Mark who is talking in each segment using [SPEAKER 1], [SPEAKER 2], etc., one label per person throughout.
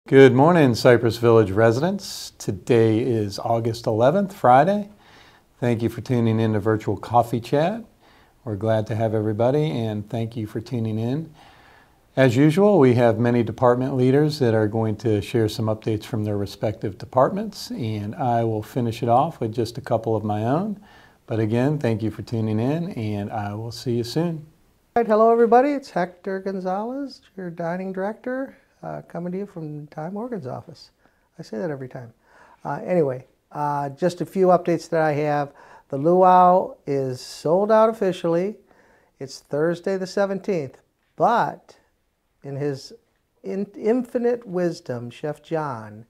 [SPEAKER 1] Good morning, Cypress Village residents. Today is August 11th, Friday. Thank you for tuning in to Virtual Coffee Chat. We're glad to have everybody, and thank you for tuning in. As usual, we have many department leaders that are going to share some updates from their respective departments, and I will finish it off with just a couple of my own. But again, thank you for tuning in, and I will see you soon.
[SPEAKER 2] All right, hello everybody. It's Hector Gonzalez, your dining director. Coming to you from Ty Morgan's office. I say that every time. Anyway, just a few updates that I have. The luau is sold out officially. It's Thursday the 17th. But in his infinite wisdom, Chef John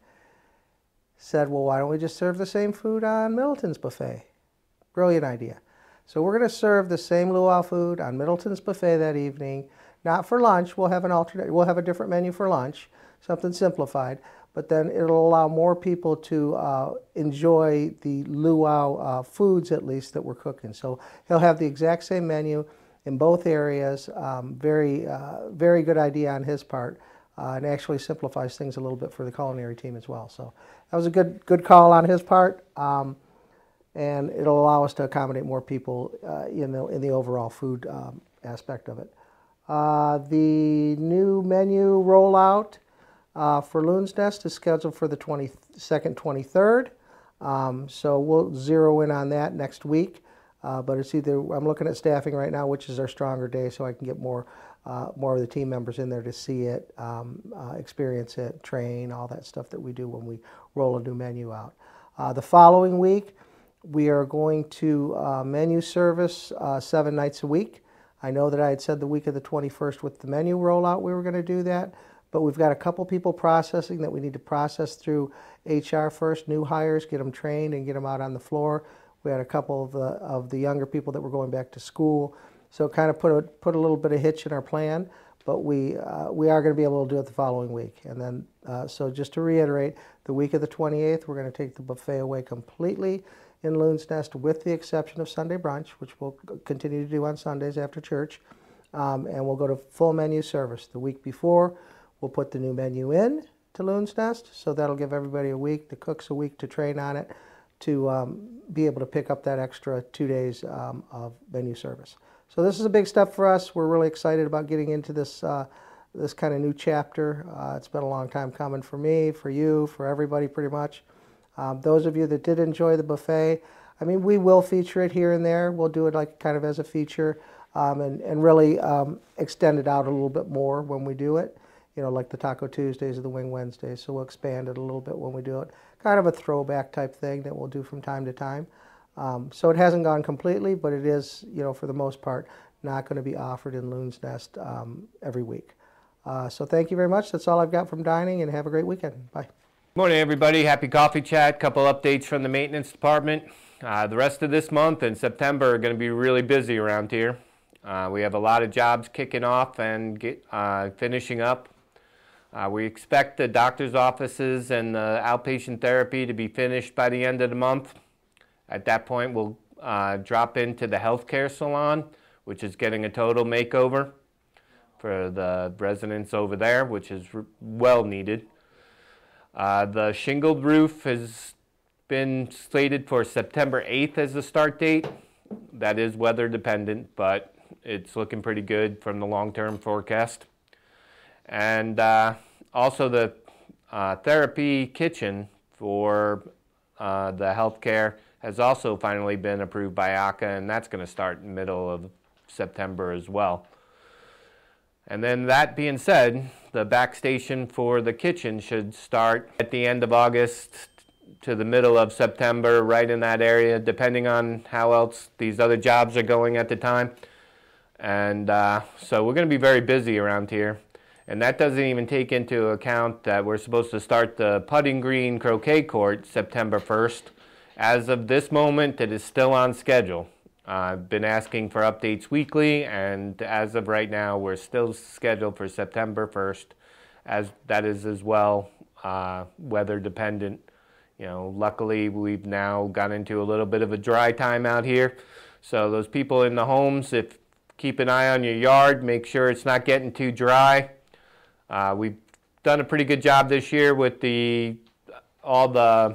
[SPEAKER 2] said, well, why don't we just serve the same food on Middleton's buffet? Brilliant idea. So we're going to serve the same luau food on Middleton's buffet that evening. Not for lunch. We'll have an alternate. We'll have a different menu for lunch, something simplified. But then it'll allow more people to enjoy the luau foods, at least, that we're cooking. So he'll have the exact same menu in both areas. Very good idea on his part, and actually simplifies things a little bit for the culinary team as well. So that was a good call on his part, and it'll allow us to accommodate more people in the overall food aspect of it. The new menu rollout for Loon's Nest is scheduled for the 22nd, 23rd. So we'll zero in on that next week. But it's either, I'm looking at staffing right now, which is our stronger day, so I can get more of the team members in there to see it, experience it, train, all that stuff that we do when we roll a new menu out. The following week, we are going to menu service 7 nights a week. I know that I had said the week of the 21st with the menu rollout we were going to do that, but we've got a couple people processing that we need to process through HR first, new hires, get them trained and get them out on the floor. We had a couple of the younger people that were going back to school, so it kind of put a little bit of hitch in our plan, but we are going to be able to do it the following week. And then, so just to reiterate, the week of the 28th, we're going to take the buffet away completely in Loon's Nest, with the exception of Sunday brunch, which we'll continue to do on Sundays after church, and we'll go to full menu service. The week before, we'll put the new menu in to Loon's Nest, so that'll give everybody a week, the cooks a week to train on it, to be able to pick up that extra 2 days of menu service. So this is a big step for us. We're really excited about getting into this this kind of new chapter. It's been a long time coming for me, for you, for everybody pretty much. Those of you that did enjoy the buffet, I mean, we will feature it here and there. We'll do it like kind of as a feature and really extend it out a little bit more when we do it, you know, like the Taco Tuesdays or the Wing Wednesdays. So we'll expand it a little bit when we do it. Kind of a throwback type thing that we'll do from time to time. So it hasn't gone completely, but it is, you know, for the most part, not going to be offered in Loon's Nest every week. So thank you very much. That's all I've got from dining, and have a great weekend. Bye.
[SPEAKER 3] Morning, everybody. Happy Coffee Chat. Couple updates from the maintenance department. The rest of this month and September are going to be really busy around here. We have a lot of jobs kicking off and finishing up. We expect the doctor's offices and the outpatient therapy to be finished by the end of the month. At that point, we'll drop into the healthcare salon, which is getting a total makeover for the residents over there, which is well needed. The shingled roof has been slated for September 8th as the start date. That is weather dependent, but it's looking pretty good from the long-term forecast. And also the therapy kitchen for the healthcare has also finally been approved by ACA, and that's going to start in the middle of September as well. And then that being said, the backstation for the kitchen should start at the end of August to the middle of September, right in that area, depending on how else these other jobs are going at the time. And so we're going to be very busy around here. And that doesn't even take into account that we're supposed to start the putting green croquet court September 1st. As of this moment, it is still on schedule. I've been asking for updates weekly, and as of right now, we're still scheduled for September 1st, as that is as well weather dependent. You know, luckily we've now got into a little bit of a dry time out here. So those people in the homes, keep an eye on your yard, make sure it's not getting too dry. We've done a pretty good job this year with all the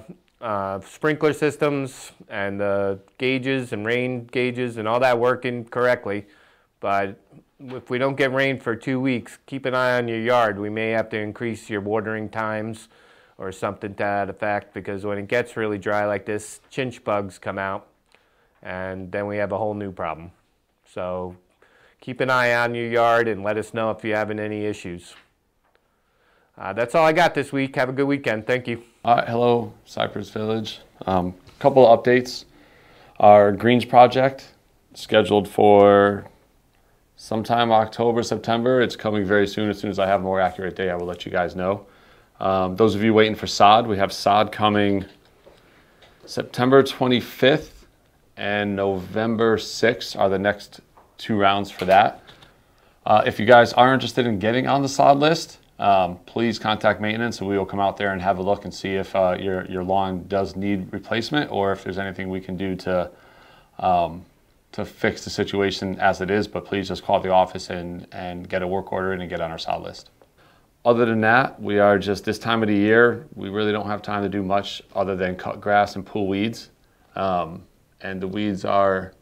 [SPEAKER 3] sprinkler systems and the gauges and rain gauges and all that working correctly. But if we don't get rain for 2 weeks, keep an eye on your yard. We may have to increase your watering times or something to that effect, because when it gets really dry like this, chinch bugs come out, and then we have a whole new problem. So keep an eye on your yard and let us know if you're having any issues. That's all I got this week. Have a good weekend. Thank you.
[SPEAKER 4] Hello, Cypress Village. Couple of updates. Our greens project scheduled for sometime October, September. It's coming very soon. As soon as I have a more accurate date, I will let you guys know. Those of you waiting for sod, we have sod coming September 25th and November 6th are the next 2 rounds for that. If you guys are interested in getting on the sod list, please contact maintenance and we will come out there and have a look and see if your lawn does need replacement, or if there's anything we can do to fix the situation as it is. But please just call the office and get a work order in and get on our sod list. Other than that, we are just, this time of the year, we really don't have time to do much other than cut grass and pull weeds. And the weeds are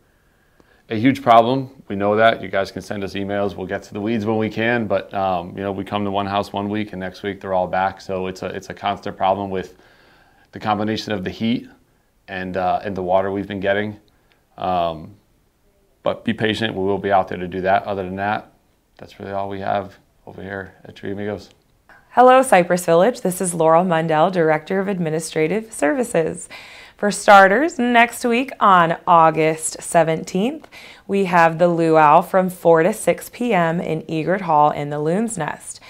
[SPEAKER 4] a huge problem. We know that. You guys can send us emails. We'll get to the weeds when we can. But we come to one house one week and next week they're all back. So it's a constant problem with the combination of the heat and the water we've been getting. But be patient. We will be out there to do that. Other than that, that's really all we have over here at Tree Amigos.
[SPEAKER 5] Hello, Cypress Village. This is Laurel Mundell, Director of Administrative Services. For starters, next week on August 17th, we have the luau from 4 to 6 p.m. in Egret Hall in the Loon's Nest.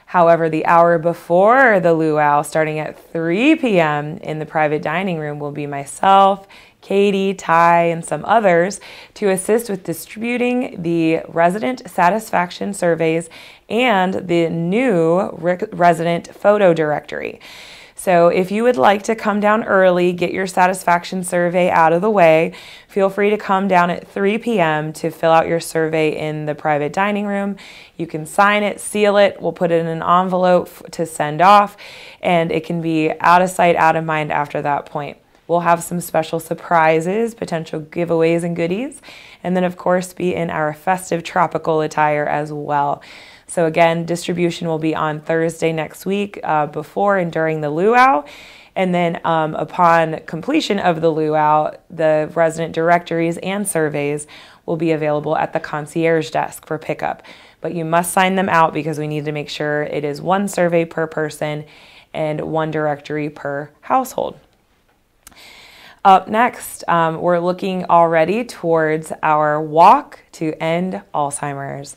[SPEAKER 5] However, the hour before the luau, starting at 3 p.m. in the private dining room, will be myself, Katie, Ty, and some others to assist with distributing the resident satisfaction surveys and the new resident photo directory. So if you would like to come down early, get your satisfaction survey out of the way, feel free to come down at 3 p.m. to fill out your survey in the private dining room. You can sign it, seal it, we'll put it in an envelope to send off, and it can be out of sight, out of mind after that point. We'll have some special surprises, potential giveaways and goodies, and then of course be in our festive tropical attire as well. So again, distribution will be on Thursday next week before and during the luau. And then upon completion of the luau, the resident directories and surveys will be available at the concierge desk for pickup. But you must sign them out because we need to make sure it is 1 survey per person and 1 directory per household. Up next, we're looking already towards our walk to end Alzheimer's.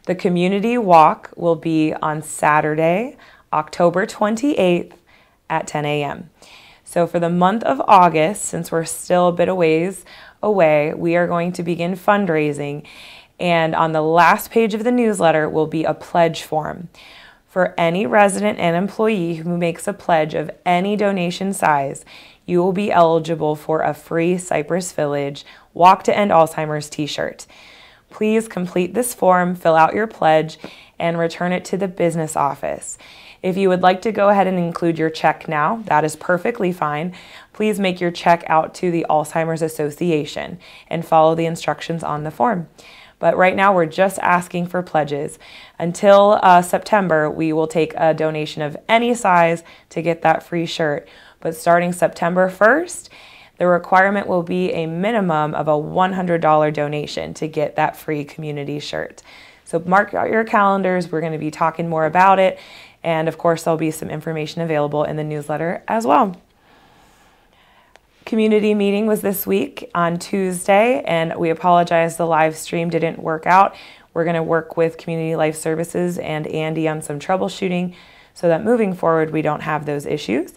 [SPEAKER 5] The community walk will be on Saturday, October 28th at 10 a.m. So for the month of August, since we're still a bit of ways away, we are going to begin fundraising. And on the last page of the newsletter will be a pledge form. For any resident and employee who makes a pledge of any donation size, you will be eligible for a free Cypress Village Walk to End Alzheimer's t-shirt. Please complete this form, fill out your pledge, and return it to the business office. If you would like to go ahead and include your check now, that is perfectly fine. Please make your check out to the Alzheimer's Association and follow the instructions on the form. But right now we're just asking for pledges. Until September, we will take a donation of any size to get that free shirt. But starting September 1st, the requirement will be a minimum of a $100 donation to get that free community shirt. So mark out your calendars. We're going to be talking more about it. And of course, there'll be some information available in the newsletter as well. Community meeting was this week on Tuesday, and we apologize the live stream didn't work out. We're going to work with Community Life Services and Andy on some troubleshooting so that moving forward we don't have those issues.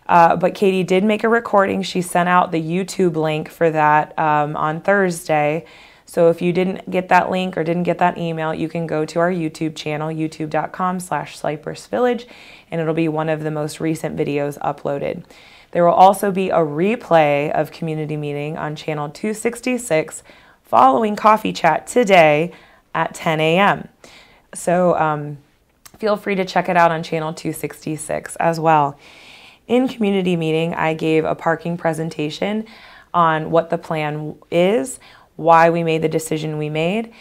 [SPEAKER 5] But Katie did make a recording. She sent out the YouTube link for that on Thursday. So if you didn't get that link or didn't get that email, you can go to our YouTube channel, youtube.com/Cypress Village, and it'll be one of the most recent videos uploaded. There will also be a replay of community meeting on channel 266 following coffee chat today at 10 a.m. So feel free to check it out on channel 266 as well. In community meeting, I gave a parking presentation on what the plan is, why we made the decision we made,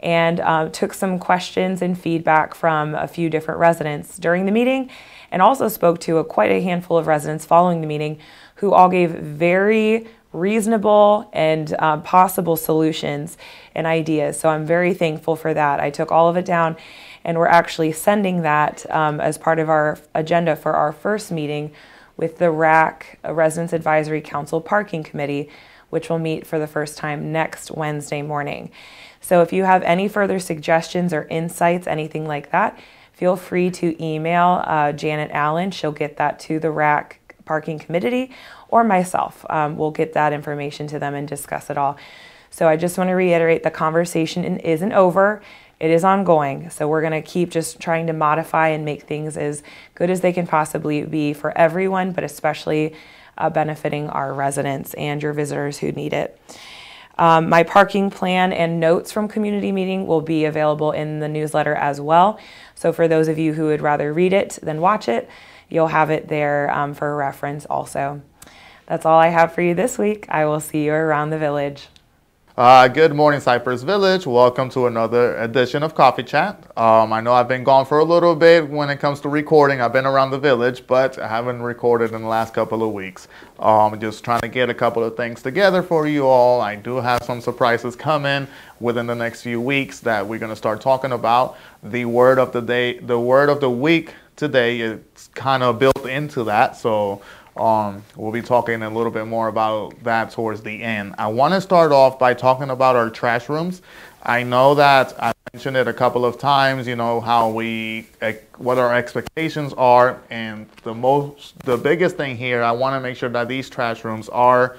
[SPEAKER 5] and took some questions and feedback from a few different residents during the meeting, and also spoke to quite a handful of residents following the meeting who all gave very reasonable and possible solutions and ideas. So I'm very thankful for that. I took all of it down, and we're actually sending that as part of our agenda for our first meeting with the RAC, Residents Advisory Council Parking Committee, which will meet for the first time next Wednesday morning. So if you have any further suggestions or insights, anything like that, feel free to email Janet Allen. She'll get that to the RAC Parking Committee, or myself. We'll get that information to them and discuss it all. So I just want to reiterate, the conversation isn't over. It is ongoing. So we're going to keep just trying to modify and make things as good as they can possibly be for everyone, but especially benefiting our residents and your visitors who need it. My parking plan and notes from community meeting will be available in the newsletter as well. So for those of you who would rather read it than watch it, you'll have it there for reference also. That's all I have for you this week. I will see you around the village.
[SPEAKER 6] Good morning, Cypress Village. Welcome to another edition of Coffee Chat. I know I've been gone for a little bit when it comes to recording. I've been around the village, but I haven't recorded in the last couple of weeks. Just trying to get a couple of things together for you all. I do have some surprises coming within the next few weeks that we're going to start talking about. The word of the day, the word of the week today is kind of built into that. So we'll be talking a little bit more about that towards the end. I want to start off by talking about our trash rooms. I know that I mentioned it a couple of times, you know, how what our expectations are. And the biggest thing here, I want to make sure that these trash rooms are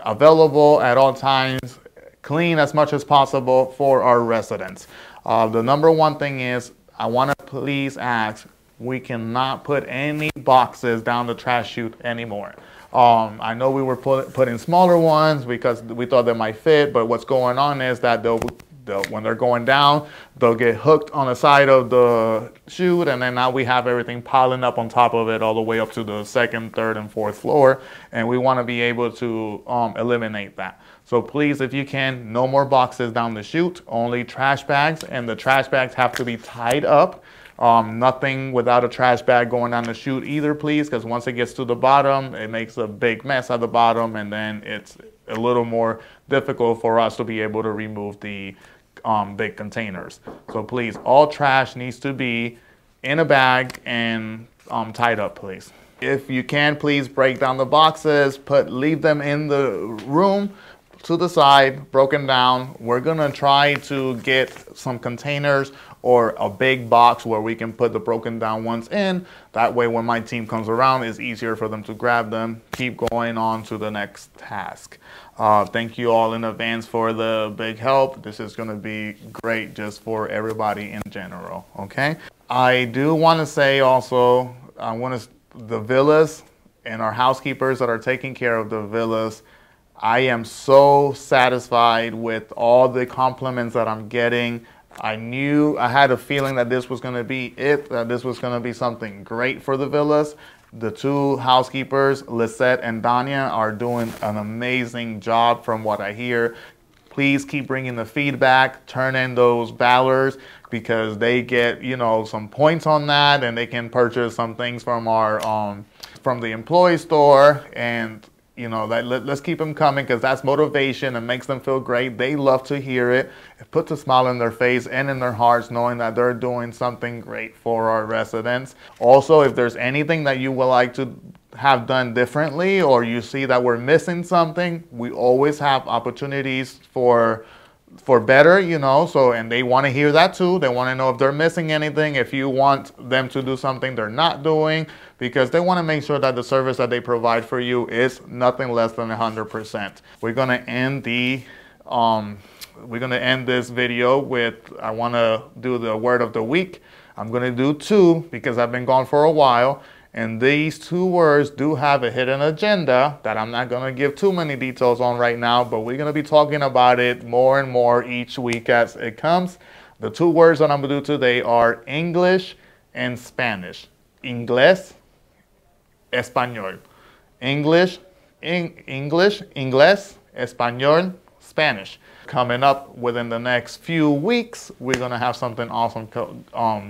[SPEAKER 6] available at all times, clean as much as possible for our residents. The number one thing is, I want to please ask, we cannot put any boxes down the trash chute anymore. I know we were putting smaller ones because we thought they might fit, but what's going on is that when they're going down, they'll get hooked on the side of the chute, and then now we have everything piling up on top of it all the way up to the second, third, and fourth floor, and we want to be able to eliminate that. So please, if you can, no more boxes down the chute, only trash bags, and the trash bags have to be tied up. Nothing without a trash bag going down the chute either, please, because once it gets to the bottom, it makes a big mess at the bottom, and then it's a little more difficult for us to be able to remove the big containers. So please, all trash needs to be in a bag and tied up, please. If you can, please break down the boxes, leave them in the room to the side, broken down. We're gonna try to get some containers or a big box where we can put the broken down ones in. That way when my team comes around, it's easier for them to grab them, keep going on to the next task. Thank you all in advance for the big help. This is gonna be great just for everybody in general, okay? I do wanna say also, the villas and our housekeepers that are taking care of the villas, I am so satisfied with all the compliments that I'm getting. I had a feeling that this was going to be that this was going to be something great for the villas. The two housekeepers, Lisette and Danya, are doing an amazing job from what I hear. Please keep bringing the feedback, turn in those ballots, because they get, you know, some points on that, and they can purchase some things from our from the employee store. And you know, let's keep them coming, because that's motivation and makes them feel great. They love to hear it. It puts a smile on their face and in their hearts, knowing that they're doing something great for our residents. Also, if there's anything that you would like to have done differently, or you see that we're missing something, we always have opportunities for better, you know, and they want to hear that too. They want to know if they're missing anything, if you want them to do something they're not doing, because they want to make sure that the service that they provide for you is nothing less than 100%. We're going to end this video with, I want to do the word of the week. I'm going to do two because I've been gone for a while. And these two words do have a hidden agenda that I'm not going to give too many details on right now, but we're going to be talking about it more and more each week as it comes. The two words that I'm going to do today are English and Spanish. Inglés, español. English, English, inglés, español, Spanish. Coming up within the next few weeks, we're going to have something awesome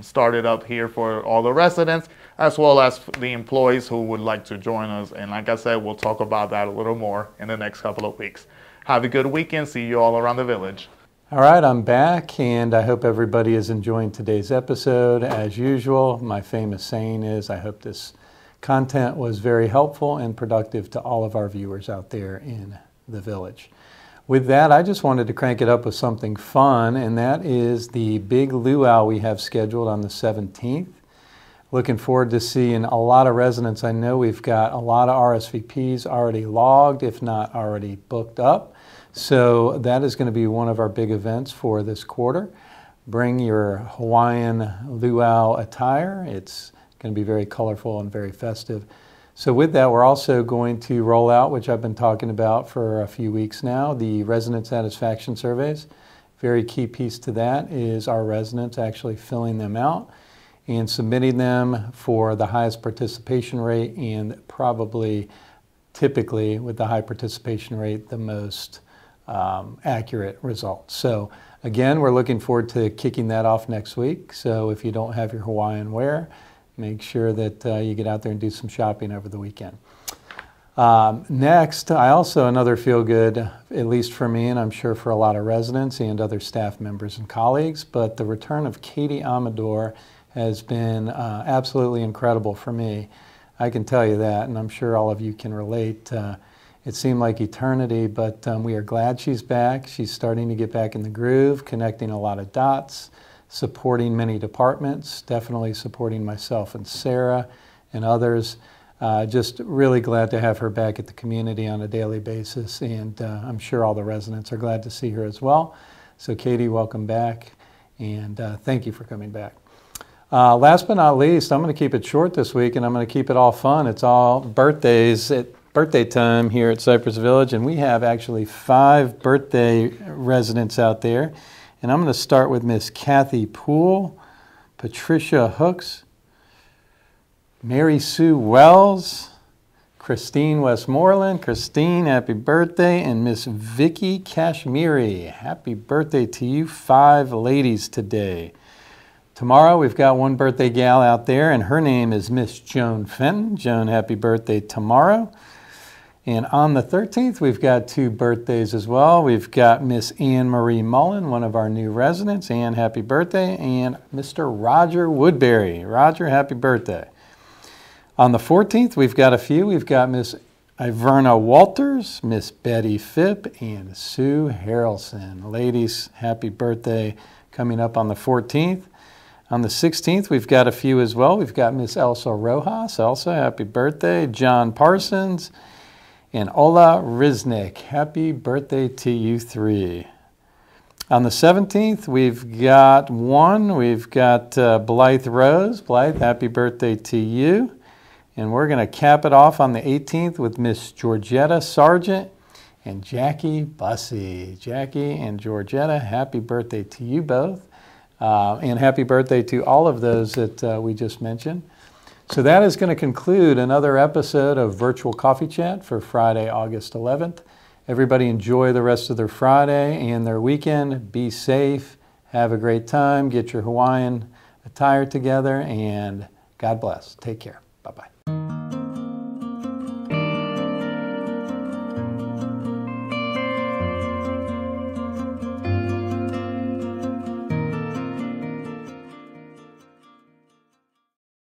[SPEAKER 6] started up here for all the residents, as well as the employees who would like to join us. And like I said, we'll talk about that a little more in the next couple of weeks. Have a good weekend. See you all around the village.
[SPEAKER 1] All right, I'm back, and I hope everybody is enjoying today's episode. As usual, my famous saying is, I hope this content was very helpful and productive to all of our viewers out there in the village. With that, I just wanted to crank it up with something fun, and that is the big luau we have scheduled on the 17th. Looking forward to seeing a lot of residents. I know we've got a lot of RSVPs already logged, if not already booked up. So that is going to be one of our big events for this quarter. Bring your Hawaiian luau attire. It's going to be very colorful and very festive. So with that, we're also going to roll out, which I've been talking about for a few weeks now, the resident satisfaction surveys. Very key piece to that is our residents actually filling them out and submitting them for the highest participation rate, and probably, typically, with the high participation rate, the most accurate results. So again, we're looking forward to kicking that off next week. So if you don't have your Hawaiian wear, make sure that you get out there and do some shopping over the weekend. Next, another feel-good, at least for me, and I'm sure for a lot of residents and other staff members and colleagues, but the return of Katie Amador has been absolutely incredible for me. I can tell you that, and I'm sure all of you can relate. It seemed like eternity, but we are glad she's back. She's starting to get back in the groove, connecting a lot of dots, supporting many departments, definitely supporting myself and Sarah and others. Just really glad to have her back at the community on a daily basis, and I'm sure all the residents are glad to see her as well. So Katie, welcome back, and thank you for coming back. Last but not least, I'm going to keep it short this week, and I'm going to keep it all fun. It's all birthdays at birthday time here at Cypress Village, and we have actually 5 birthday residents out there. And I'm going to start with Miss Kathy Poole, Patricia Hooks, Mary Sue Wells, Christine Westmoreland. Christine, happy birthday. And Miss Vicky Kashmiri, happy birthday to you 5 ladies today. Tomorrow we've got one birthday gal out there, and her name is Miss Joan Fenton. Joan, happy birthday tomorrow. And on the 13th, we've got 2 birthdays as well. We've got Miss Anne Marie Mullen, one of our new residents. Anne, happy birthday. And Mr. Roger Woodbury. Roger, happy birthday. On the 14th, we've got a few. We've got Miss Iverna Walters, Miss Betty Phipp, and Sue Harrelson. Ladies, happy birthday coming up on the 14th. On the 16th, we've got a few as well. We've got Miss Elsa Rojas. Elsa, happy birthday. John Parsons. And Ola Riznik, happy birthday to you 3. On the 17th, we've got Blythe Rose. Blythe, happy birthday to you. And we're going to cap it off on the 18th with Miss Georgetta Sargent and Jackie Bussey. Jackie and Georgetta, happy birthday to you both. And happy birthday to all of those that we just mentioned. So that is going to conclude another episode of Virtual Coffee Chat for Friday, August 11th. Everybody enjoy the rest of their Friday and their weekend. Be safe. Have a great time. Get your Hawaiian attire together, and God bless. Take care. Bye-bye.